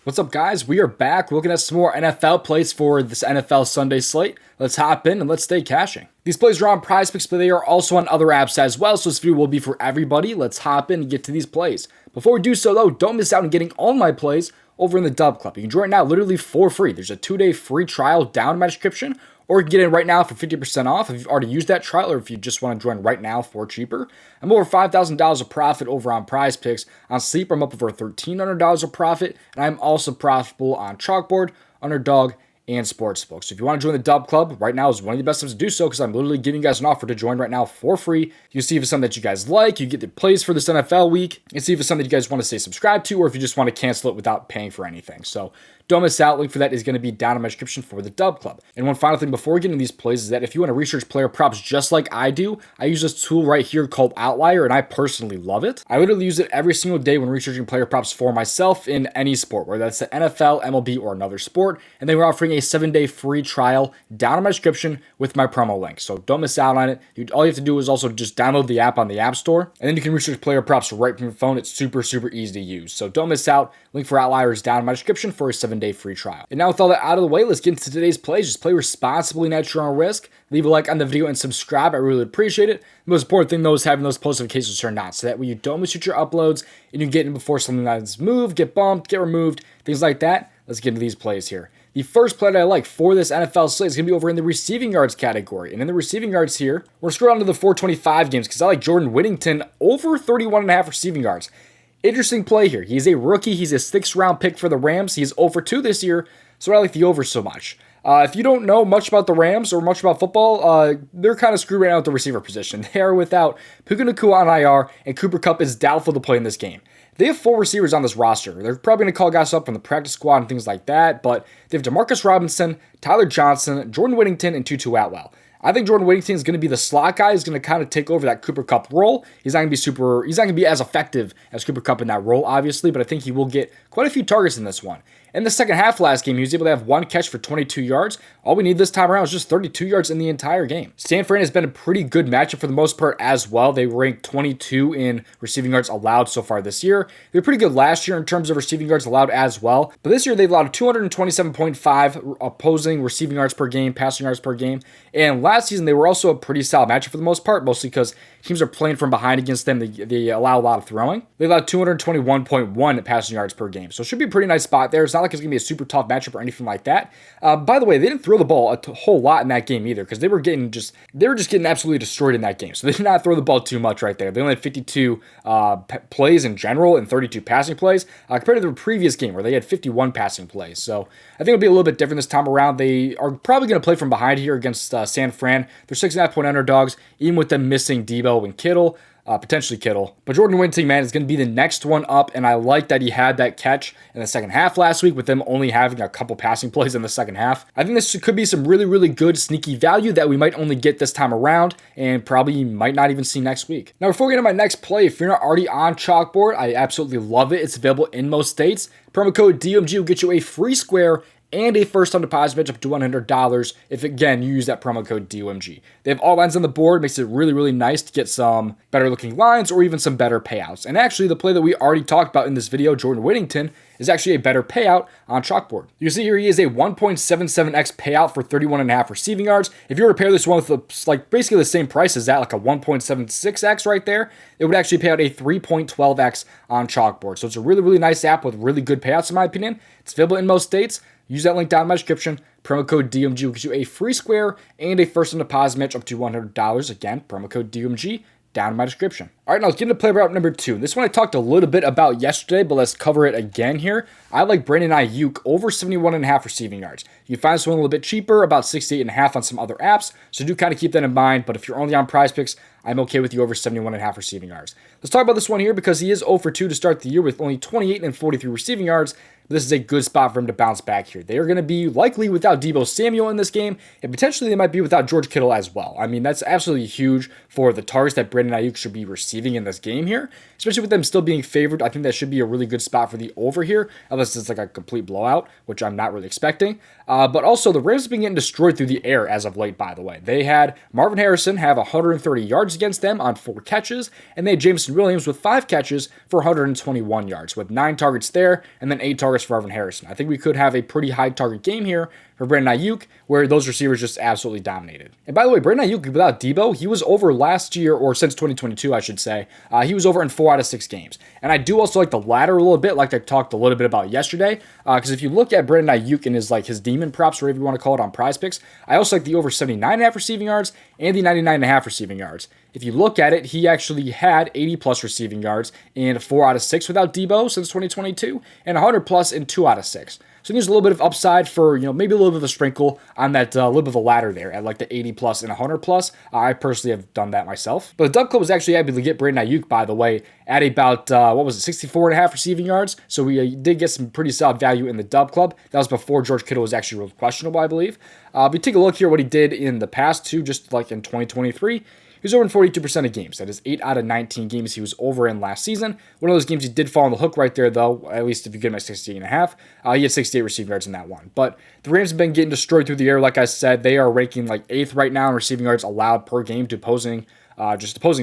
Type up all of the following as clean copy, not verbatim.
What's up, guys? We are back. We're looking at some more NFL plays for this NFL Sunday slate. Let's hop in and let's stay cashing. These plays are on PrizePicks, but they are also on other apps as well, so this video will be for everybody. Let's hop in and get to these plays. Before we do so, though, don't miss out on getting all my plays over in the DubClub. You can join now literally for free. There's a 2-day free trial down in my description, or you can get in right now for 50% off if you've already used that trial, or if you just want to join right now for cheaper. I'm over $5,000 of profit over on PrizePicks. On Sleeper, I'm up over $1,300 of profit, and I'm also profitable on Chalkboard, Underdog, and Sportsbook. So if you want to join the DubClub, right now is one of the best times to do so because I'm literally giving you guys an offer to join right now for free. You see if it's something that you guys like, you get the plays for this NFL week, and see if it's something you guys want to stay subscribed to, or if you just want to cancel it without paying for anything. So don't miss out. Link for that is going to be down in my description for the DubClub. And one final thing before we get into these plays is that if you want to research player props just like I do, I use this tool right here called Outlier, and I personally love it. I literally use it every single day when researching player props for myself in any sport, whether that's the NFL, MLB, or another sport. And they were offering a 7-day free trial down in my description with my promo link. So don't miss out on it. All you have to do is also just download the app on the App Store, and then you can research player props right from your phone. It's super, super easy to use. So don't miss out. Link for Outlier is down in my description for a 7-day free trial. And now with all that out of the way, let's get into today's plays. Just play responsibly and at your own risk. Leave a like on the video and subscribe. I really appreciate it. The most important thing, though, is having those post notifications turned on, so that way you don't miss your uploads and you get in before something that's moved, get bumped, get removed, things like that. Let's get into these plays here. The first play that I like for this NFL slate is going to be over in the receiving yards category. And in the receiving yards here, we're going to scroll down to the 425 games because I like Jordan Whittington over 31.5 receiving yards. Interesting play here. He's a rookie. He's a 6th round pick for the Rams. He's over 2 this year, so I like the over so much. If you don't know much about the Rams or much about football, they're kind of screwed right now at the receiver position. They are without Puka Nacua on IR, and Cooper Kupp is doubtful to play in this game. They have 4 receivers on this roster. They're probably going to call guys up from the practice squad and things like that, but they have Demarcus Robinson, Tyler Johnson, Jordan Whittington, and Tutu Atwell. I think Jordan Whittington is going to be the slot guy. He's going to kind of take over that Cooper Kupp role. He's not going to be as effective as Cooper Kupp in that role, obviously, but I think he will get quite a few targets in this one. In the second half last game, he was able to have 1 catch for 22 yards. All we need this time around is just 32 yards in the entire game. San Fran has been a pretty good matchup for the most part as well. They ranked 22 in receiving yards allowed so far this year. They were pretty good last year in terms of receiving yards allowed as well. But this year, they've allowed 227.5 opposing receiving yards per game, passing yards per game. And last season, they were also a pretty solid matchup for the most part, mostly because teams are playing from behind against them. They allow a lot of throwing. They allowed 221.1 passing yards per game. So it should be a pretty nice spot there. It's not like it's going to be a super tough matchup or anything like that. By the way, they didn't throw the ball a whole lot in that game either because they were just getting absolutely destroyed in that game. So they did not throw the ball too much right there. They only had 52 plays in general and 32 passing plays compared to the previous game where they had 51 passing plays. So I think it'll be a little bit different this time around. They are probably going to play from behind here against San Fran. They're 6.5-point underdogs, even with them missing Debo and Kittle. Potentially Kittle. But Jordan Whittington, man, is going to be the next one up, and I like that he had that catch in the second half last week with them only having a couple passing plays in the second half. I think this could be some really, really good sneaky value that we might only get this time around and probably might not even see next week. Now, before we get to my next play, if you're not already on Chalkboard, I absolutely love it. It's available in most states. Promo code DOMG will get you a free square and a first-time deposit match up to $100 if, again, you use that promo code DOMG. They have all lines on the board. Makes it really, really nice to get some better-looking lines or even some better payouts. And actually, the play that we already talked about in this video, Jordan Whittington, is actually a better payout on Chalkboard. You see here he is a 1.77x payout for 31.5 receiving yards. If you were to pair this one with basically the same price as that, like a 1.76x right there, it would actually pay out a 3.12x on Chalkboard. So it's a really, really nice app with really good payouts in my opinion. It's available in most states. Use that link down in my description. Promo code DOMG will get you a free square and a first-time deposit match up to $100. Again, promo code DOMG down in my description. All right, now let's get into play route number 2. This one I talked a little bit about yesterday, but let's cover it again here. I like Brandon Aiyuk over 71.5 receiving yards. You can find this one a little bit cheaper, about 68.5 on some other apps, so do kind of keep that in mind. But if you're only on PrizePicks, I'm okay with you over 71.5 receiving yards. Let's talk about this one here because he is 0 for 2 to start the year with only 28 and 43 receiving yards. This is a good spot for him to bounce back here. They are going to be likely without Debo Samuel in this game, and potentially they might be without George Kittle as well. I mean, that's absolutely huge for the targets that Brandon Aiyuk should be receiving in this game here, especially with them still being favored. I think that should be a really good spot for the over here, unless it's like a complete blowout, which I'm not really expecting. But also, the Rams have been getting destroyed through the air as of late, by the way. They had Marvin Harrison have 130 yards against them on 4 catches, and they had Jameson Williams with 5 catches for 121 yards, with 9 targets there, and then 8 targets Harris for Marvin Harrison. I think we could have a pretty high target game here for Brandon Aiyuk, where those receivers just absolutely dominated. And by the way, Brandon Aiyuk, without Debo, he was over last year, or since 2022, I should say. He was over in 4 out of 6 games. And I do also like the ladder a little bit, like I talked a little bit about yesterday, because if you look at Brandon Aiyuk and his demon props, or whatever you want to call it on PrizePicks, I also like the over 79.5 receiving yards and the 99.5 receiving yards. If you look at it, he actually had 80-plus receiving yards in 4 out of 6 without Debo since 2022, and 100-plus in 2 out of 6. So there's a little bit of upside for, maybe a little bit of a sprinkle on that little bit of a ladder there at like the 80-plus and 100-plus. I personally have done that myself. But the DubClub was actually able to get Brandon Aiyuk, by the way, at about, 64.5 receiving yards. So we did get some pretty solid value in the DubClub. That was before George Kittle was actually real questionable, I believe. But take a look here what he did in the past, too, just like in 2023. He was over in 42% of games. That is 8 out of 19 games he was over in last season. One of those games he did fall on the hook right there, though, at least if you get him at 68.5. He had 68 receiving yards in that one. But the Rams have been getting destroyed through the air. Like I said, they are ranking like 8th right now in receiving yards allowed per game to opposing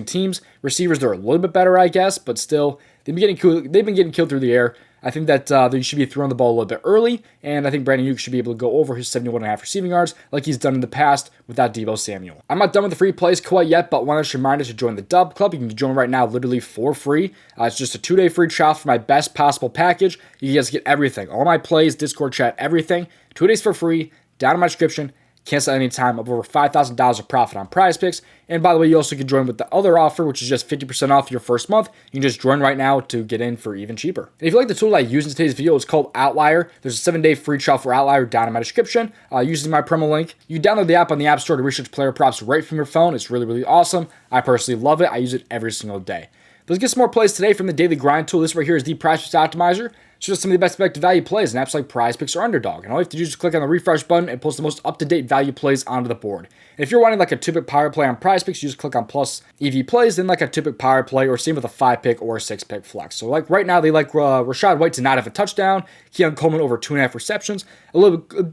teams. Receivers, they're a little bit better, I guess, but still, they've been getting killed through the air. I think that they should be throwing the ball a little bit early, and I think Brandon Aiyuk should be able to go over his 71.5 receiving yards like he's done in the past without Deebo Samuel. I'm not done with the free plays quite yet, but want to remind us to join the DubClub. You can join right now literally for free. It's just a 2-day free trial for my best possible package. You guys get everything. All my plays, Discord chat, everything. 2 days for free, down in my description. Cancel at any time. Of over $5,000 of profit on PrizePicks. And by the way, you also can join with the other offer, which is just 50% off your first month. You can just join right now to get in for even cheaper. And if you like the tool that I use in today's video, it's called Outlier. There's a 7-day free trial for Outlier down in my description. Using my promo link, you download the app on the App Store to research player props right from your phone. It's really, really awesome. I personally love it. I use it every single day. Let's get some more plays today from the Daily Grind tool. This right here is the PrizePicks Optimizer. It's just some of the best expected value plays in apps like PrizePicks or Underdog. And all you have to do is just click on the refresh button and post the most up-to-date value plays onto the board. And if you're wanting like a 2-pick power play on PrizePicks, you just click on plus EV plays, then like a 2-pick power play, or same with a 5-pick or a 6-pick flex. So like right now, they like Rashad White to not have a touchdown, Keon Coleman over 2.5 receptions,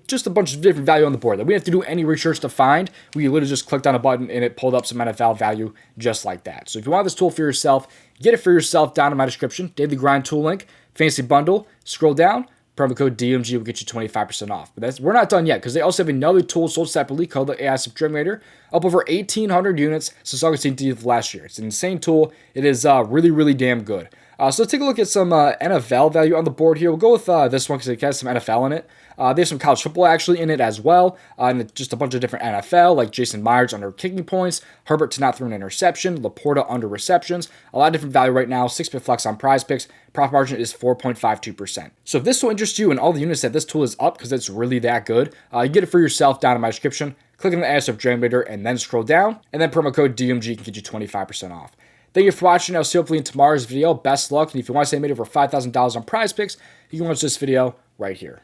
just a bunch of different value on the board that we didn't have to do any research to find. We literally just clicked on a button and it pulled up some NFL value just like that. So if you want this tool for yourself, get it for yourself down in my description. Daily Grind tool link, fancy bundle. Scroll down, promo code DOMG will get you 25% off. But we're not done yet, because they also have another tool sold separately called the AI Subgenerator, up over 1,800 units since August 18th of last year. It's an insane tool. It is really, really damn good. So let's take a look at some NFL value on the board here. We'll go with this one because it has some NFL in it. They have some college football actually in it as well, and just a bunch of different NFL, like Jason Myers under kicking points, Herbert to not throw an interception, Laporta under receptions, a lot of different value right now, 6-pick flex on PrizePicks, profit margin is 4.52%. So if this will interest you and all the units that this tool is up, because it's really that good, you get it for yourself down in my description, click on the ASF Generator and then scroll down, and then promo code DOMG can get you 25% off. Thank you for watching. I'll see you hopefully in tomorrow's video. Best luck, and if you want to say I made over $5,000 on PrizePicks, you can watch this video right here.